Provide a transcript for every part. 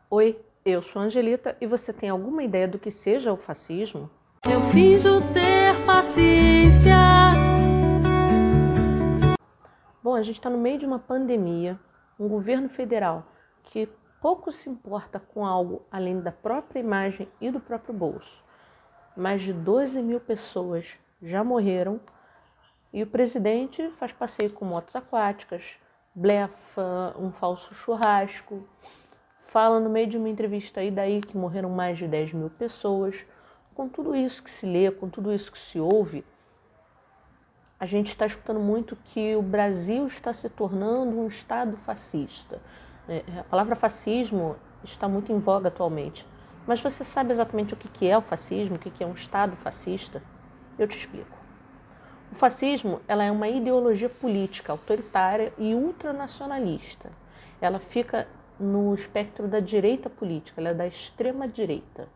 Oi, eu sou a Angelita e você tem alguma ideia do que seja o fascismo? Eu finjo ter paciência. Bom, a gente está no meio de uma pandemia, um governo federal que pouco se importa com algo além da própria imagem e do próprio bolso. Mais de 12 mil pessoas já morreram e o presidente faz passeio com motos aquáticas, blefa um falso churrasco, fala no meio de uma entrevista aí daí que morreram mais de 10 mil pessoas. Com tudo isso que se lê, com tudo isso que se ouve, a gente está escutando muito que o Brasil está se tornando um Estado fascista. A palavra fascismo está muito em voga atualmente. Mas você sabe exatamente o que é o fascismo, o que é um Estado fascista? Eu te explico. O fascismo ela é uma ideologia política autoritária e ultranacionalista. Ela fica no espectro da direita política, ela é da extrema direita.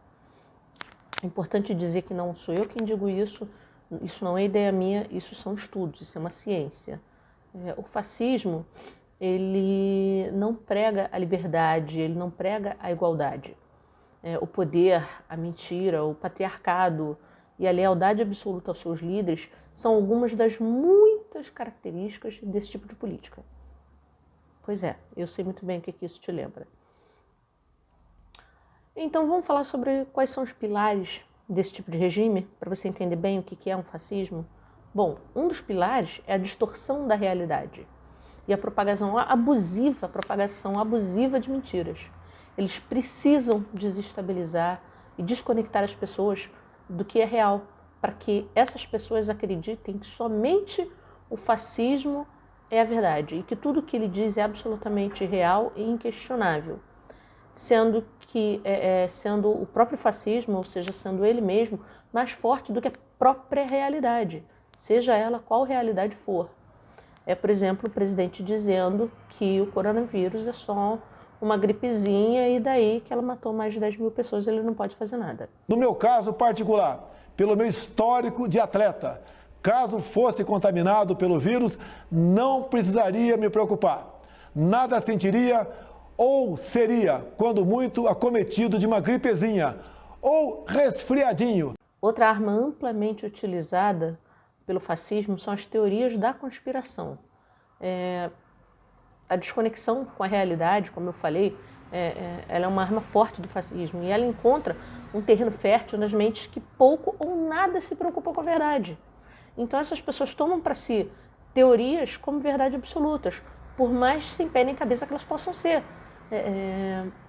É importante dizer que não sou eu quem digo isso não é ideia minha, isso são estudos, isso é uma ciência. O fascismo, ele não prega a liberdade, ele não prega a igualdade. O poder, a mentira, o patriarcado e a lealdade absoluta aos seus líderes são algumas das muitas características desse tipo de política. Pois é, eu sei muito bem o que isso te lembra. Então vamos falar sobre quais são os pilares desse tipo de regime, para você entender bem o que é um fascismo. Bom, um dos pilares é a distorção da realidade e a propagação abusiva de mentiras. Eles precisam desestabilizar e desconectar as pessoas do que é real, para que essas pessoas acreditem que somente o fascismo é a verdade e que tudo que ele diz é absolutamente real e inquestionável, sendo o próprio fascismo, ou seja, sendo ele mesmo, mais forte do que a própria realidade, seja ela qual realidade for. Por exemplo, o presidente dizendo que o coronavírus é só uma gripezinha e daí que ela matou mais de 10 mil pessoas, ele não pode fazer nada. No meu caso particular, pelo meu histórico de atleta, caso fosse contaminado pelo vírus, não precisaria me preocupar. Nada sentiria ou seria, quando muito, acometido de uma gripezinha ou resfriadinho. Outra arma amplamente utilizada pelo fascismo são as teorias da conspiração. A desconexão com a realidade, como eu falei, ela é uma arma forte do fascismo e ela encontra um terreno fértil nas mentes que pouco ou nada se preocupam com a verdade. Então essas pessoas tomam para si teorias como verdade absolutas, por mais sem pé nem cabeça que elas possam ser.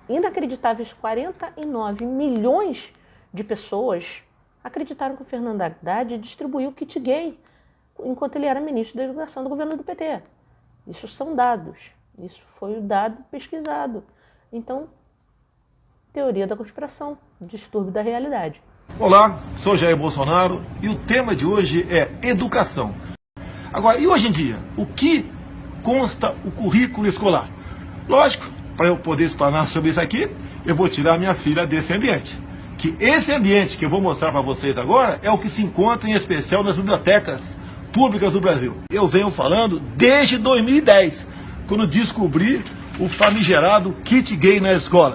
Inacreditáveis 49 milhões de pessoas acreditaram que o Fernando Haddad distribuiu o kit gay enquanto ele era ministro da Educação do governo do PT. Isso são dados, isso foi o dado pesquisado. Então, teoria da conspiração, distúrbio da realidade. Olá, sou Jair Bolsonaro e o tema de hoje é educação. Agora, e hoje em dia, o que consta o currículo escolar? Lógico, para eu poder explanar sobre isso aqui, eu vou tirar minha filha desse ambiente. Que esse ambiente que eu vou mostrar para vocês agora é o que se encontra em especial nas bibliotecas públicas do Brasil. Eu venho falando desde 2010, quando descobri o famigerado kit gay na escola.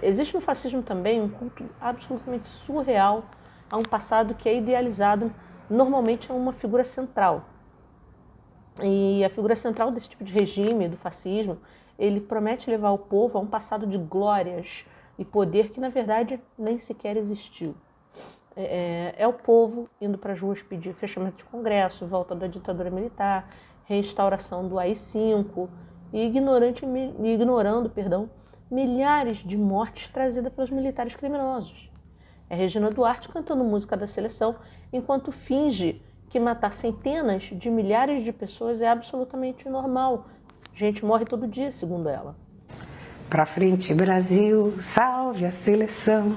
Existe no fascismo também um culto absolutamente surreal a um passado que é idealizado normalmente a uma figura central. E a figura central desse tipo de regime, do fascismo, ele promete levar o povo a um passado de glórias e poder que, na verdade, nem sequer existiu. É o povo indo para as ruas pedir fechamento de Congresso, volta da ditadura militar, reinstauração do AI-5 e ignorando milhares de mortes trazidas pelos militares criminosos. É Regina Duarte cantando música da seleção, enquanto finge que matar centenas de milhares de pessoas é absolutamente normal. Gente morre todo dia, segundo ela. Pra frente, Brasil, salve a seleção.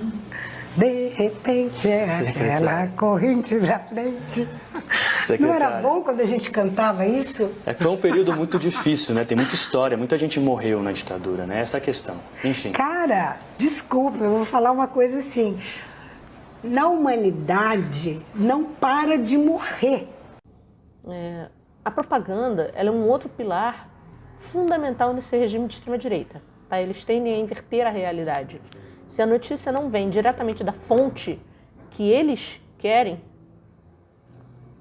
De repente é aquela corrente pra frente. Não era bom quando a gente cantava isso? Foi um período muito difícil, né? Tem muita história, muita gente morreu na ditadura, né? Essa é a questão. Enfim. Cara, desculpa, eu vou falar uma coisa assim. Na humanidade, não para de morrer. A propaganda ela é um outro pilar fundamental nesse regime de extrema-direita. tá? Eles tendem a inverter a realidade. Se a notícia não vem diretamente da fonte que eles querem,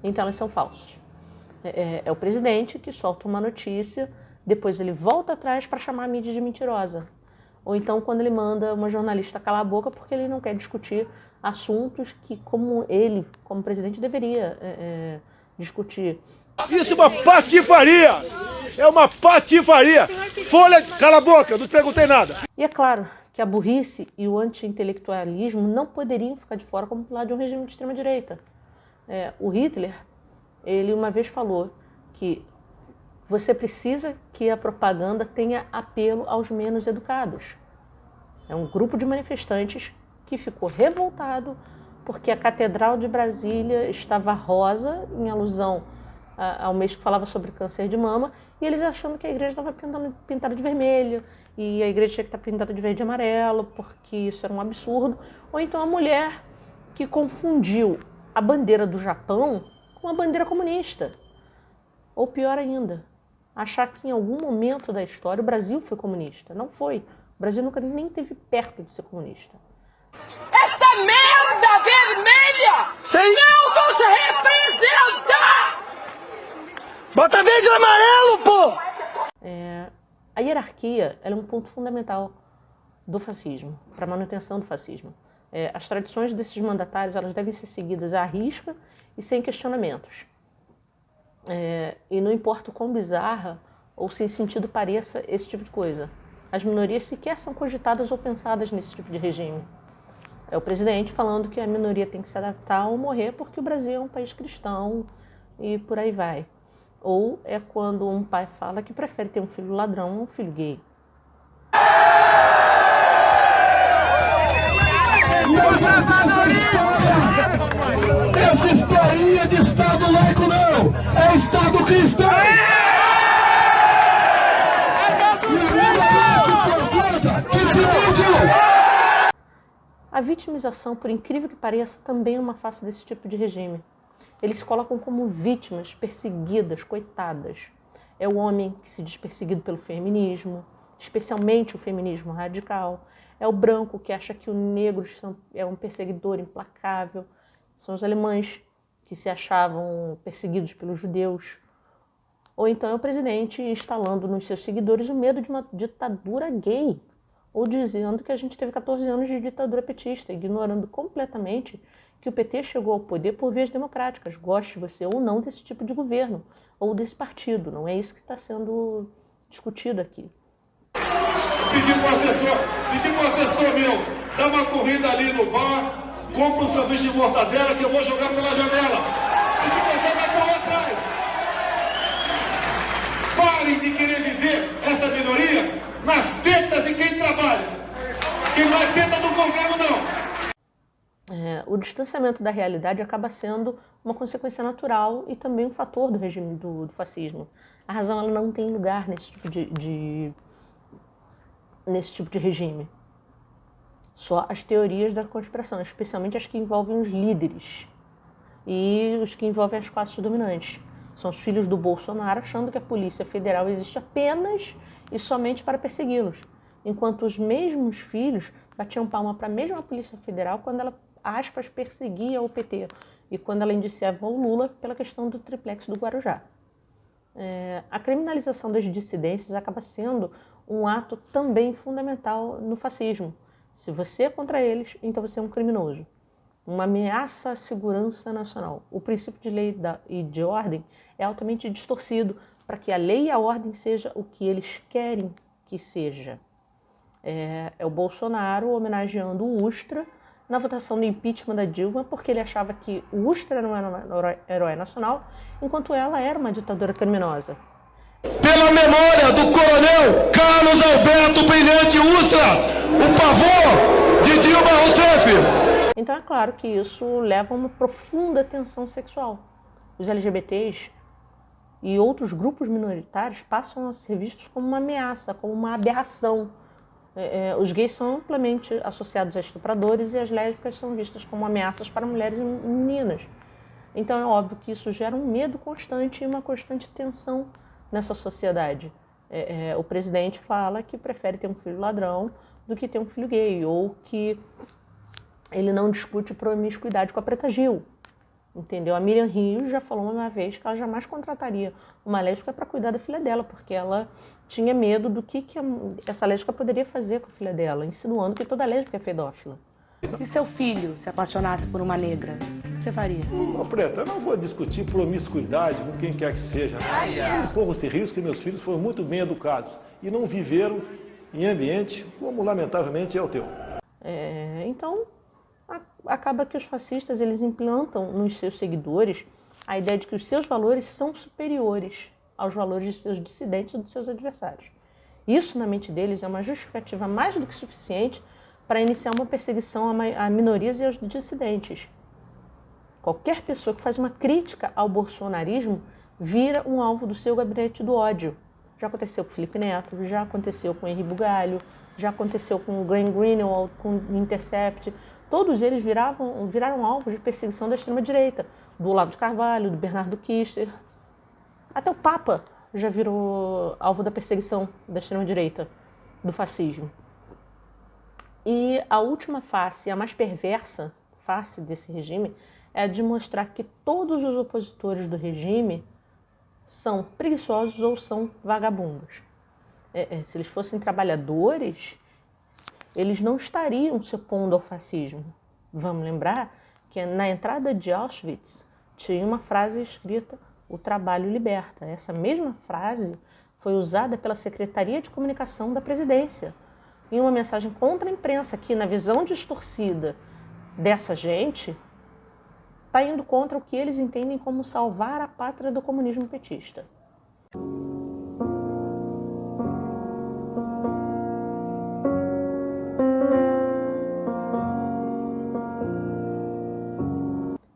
então elas são falsas. É o presidente que solta uma notícia, depois ele volta atrás para chamar a mídia de mentirosa. Ou então quando ele manda uma jornalista calar a boca porque ele não quer discutir assuntos que, como ele, como presidente, deveria discutir. Isso é uma patifaria! É uma patifaria! Folha, cala a boca, não te perguntei nada. E é claro que a burrice e o anti-intelectualismo não poderiam ficar de fora como lá de um regime de extrema-direita. O Hitler, ele uma vez falou que você precisa que a propaganda tenha apelo aos menos educados. É um grupo de manifestantes que ficou revoltado porque a Catedral de Brasília estava rosa, em alusão ao mês que falava sobre câncer de mama, e eles achando que a igreja estava pintada de vermelho, e a igreja tinha que estar pintada de verde e amarelo, porque isso era um absurdo. Ou então a mulher que confundiu a bandeira do Japão com a bandeira comunista. Ou pior ainda, achar que em algum momento da história o Brasil foi comunista. Não foi. O Brasil nunca nem esteve perto de ser comunista. Esta merda vermelha não nos representa! Bota verde e amarelo, pô! A hierarquia ela é um ponto fundamental do fascismo, para a manutenção do fascismo. As tradições desses mandatários elas devem ser seguidas à risca e sem questionamentos. E não importa o quão bizarra ou sem sentido pareça esse tipo de coisa. As minorias sequer são cogitadas ou pensadas nesse tipo de regime. É o presidente falando que a minoria tem que se adaptar ou morrer porque o Brasil é um país cristão e por aí vai. Ou é quando um pai fala que prefere ter um filho ladrão ou um filho gay. Essa historinha de Estado laico não! É Estado cristão! A vitimização, por incrível que pareça, também é uma face desse tipo de regime. Eles se colocam como vítimas, perseguidas, coitadas. É o homem que se diz perseguido pelo feminismo, especialmente o feminismo radical. É o branco que acha que o negro é um perseguidor implacável. São os alemães que se achavam perseguidos pelos judeus. Ou então é o presidente instalando nos seus seguidores o medo de uma ditadura gay. Ou dizendo que a gente teve 14 anos de ditadura petista, ignorando completamente que o PT chegou ao poder por vias democráticas, goste você ou não desse tipo de governo, ou desse partido. Não é isso que está sendo discutido aqui. Pedi pro assessor meu, dá uma corrida ali no bar, compra um sanduíche de mortadela que eu vou jogar pela janela. E que você vai correr atrás. Parem de querer viver essa minoria nas tetas de quem trabalha. Que não é teta do governo, não. O distanciamento da realidade acaba sendo uma consequência natural e também um fator do regime do fascismo. A razão ela não tem lugar nesse tipo de regime. Só as teorias da conspiração, especialmente as que envolvem os líderes e os que envolvem as classes dominantes. São os filhos do Bolsonaro achando que a Polícia Federal existe apenas e somente para persegui-los, enquanto os mesmos filhos batiam palma para a mesma Polícia Federal quando ela, aspas, perseguia o PT e quando ela indiciava o Lula pela questão do triplex do Guarujá. A criminalização das dissidências acaba sendo um ato também fundamental no fascismo. Se você é contra eles, então você é um criminoso. Uma ameaça à segurança nacional. O princípio de lei e de ordem é altamente distorcido para que a lei e a ordem seja o que eles querem que seja. É o Bolsonaro homenageando o Ustra na votação do impeachment da Dilma, porque ele achava que o Ustra não era um herói nacional, enquanto ela era uma ditadora criminosa. Pela memória do coronel Carlos Alberto Brilhante Ustra, o pavor de Dilma Rousseff. Então é claro que isso leva a uma profunda tensão sexual. Os LGBTs e outros grupos minoritários passam a ser vistos como uma ameaça, como uma aberração. Os gays são amplamente associados a estupradores e as lésbicas são vistas como ameaças para mulheres e meninas. Então é óbvio que isso gera um medo constante e uma constante tensão nessa sociedade. O presidente fala que prefere ter um filho ladrão do que ter um filho gay, ou que ele não discute promiscuidade com a Preta Gil, entendeu? A Miriam Rios já falou uma vez que ela jamais contrataria uma lésbica para cuidar da filha dela, porque ela tinha medo do que essa lésbica poderia fazer com a filha dela, insinuando que toda lésbica é pedófila. Se seu filho se apaixonasse por uma negra, o que você faria? Ô, Preta, eu não vou discutir promiscuidade com quem quer que seja. Eu corro esse risco que meus filhos foram muito bem educados e não viveram em ambiente como, lamentavelmente, é o teu. Então, acaba que os fascistas eles implantam nos seus seguidores a ideia de que os seus valores são superiores aos valores de seus dissidentes ou dos seus adversários. Isso, na mente deles, é uma justificativa mais do que suficiente para iniciar uma perseguição a minorias e aos dissidentes. Qualquer pessoa que faz uma crítica ao bolsonarismo vira um alvo do seu gabinete do ódio. Já aconteceu com Felipe Neto, já aconteceu com Henri Bugalho, já aconteceu com Glenn Greenwald, com Intercept. Todos eles viraram alvo de perseguição da extrema-direita, do Olavo de Carvalho, do Bernardo Kister. Até o Papa já virou alvo da perseguição da extrema-direita, do fascismo. E a última face, a mais perversa face desse regime, é a de mostrar que todos os opositores do regime são preguiçosos ou são vagabundos. Se eles fossem trabalhadores, eles não estariam se opondo ao fascismo. Vamos lembrar que na entrada de Auschwitz tinha uma frase escrita: "O trabalho liberta". Essa mesma frase foi usada pela Secretaria de Comunicação da Presidência em uma mensagem contra a imprensa, que, na visão distorcida dessa gente, está indo contra o que eles entendem como salvar a pátria do comunismo petista.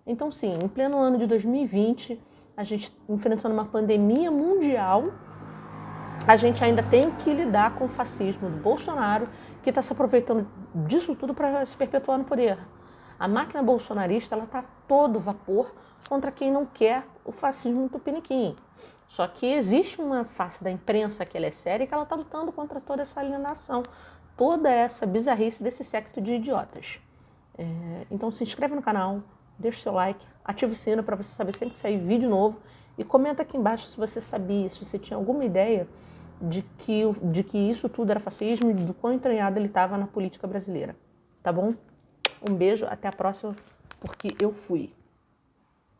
Então, sim, em pleno ano de 2020, a gente enfrentando uma pandemia mundial, a gente ainda tem que lidar com o fascismo do Bolsonaro, que está se aproveitando disso tudo para se perpetuar no poder. A máquina bolsonarista está a todo vapor contra quem não quer o fascismo tupiniquim. Só que existe uma face da imprensa que ela é séria e que ela está lutando contra toda essa alienação, toda essa bizarrice desse séquito de idiotas. Então se inscreve no canal, deixa o seu like, ativa o sino para você saber sempre que sair vídeo novo e comenta aqui embaixo se você sabia, se você tinha alguma ideia de que isso tudo era fascismo e do quão entranhado ele estava na política brasileira. Tá bom? Um beijo, até a próxima, porque eu fui.